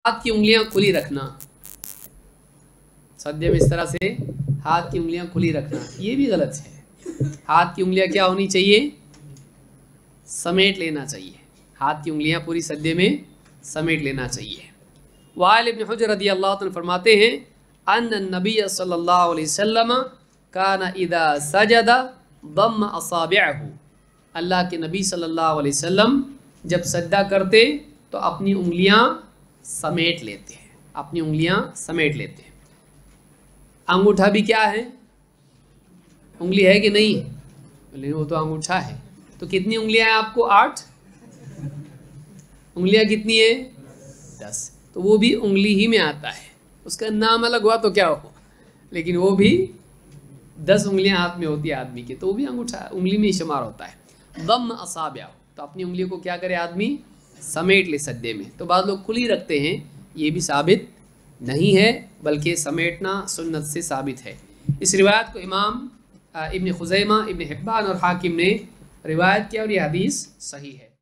हाथ की उंगलियां खुली रखना, सद्य में इस तरह से हाथ की उंगलियां खुली रखना, ये भी गलत है। हाथ की उंगलियां क्या होनी चाहिए? समेट लेना चाहिए। हाथ की उंगलियां पूरी सद्य में समेट लेना चाहिए। वाइल इब्न हुज्र रदियल्लाहु अन्हु फरमाते हैं अन्न नबी सल्लल्लाहु अलैहि वसल्लम काना इदा सजदा दम्म असाबिअहु, अल्लाह के नबी सल्लल्लाहु अलैहि वसल्लम जब सजदा करते तो अपनी उंगलियां समेट लेते हैं, अपनी उंगलियां समेट लेते हैं। अंगूठा भी क्या है? उंगली है कि नहीं? लेकिन वो तो अंगूठा है। तो कितनी उंगलियां हैं आपको? 8 उंगलियां कितनी है? 10। तो वो भी उंगली ही में आता है, उसका नाम अलग हुआ तो क्या हो, लेकिन वो भी 10 उंगलियां हाथ में होती है आदमी के, तो वो भी अंगूठा उंगली में ही शुमार होता है। दम असाबिया, तो अपनी उंगलियों को क्या करे आदमी? समेट ले सद्दे में। तो बाद लोग खुली रखते हैं, ये भी साबित नहीं है, बल्कि समेटना सुन्नत से साबित है। इस रिवायत को इमाम इब्न खुज़ैमा, इब्न हिब्बान और हाकिम ने रिवायत किया और ये हदीस सही है।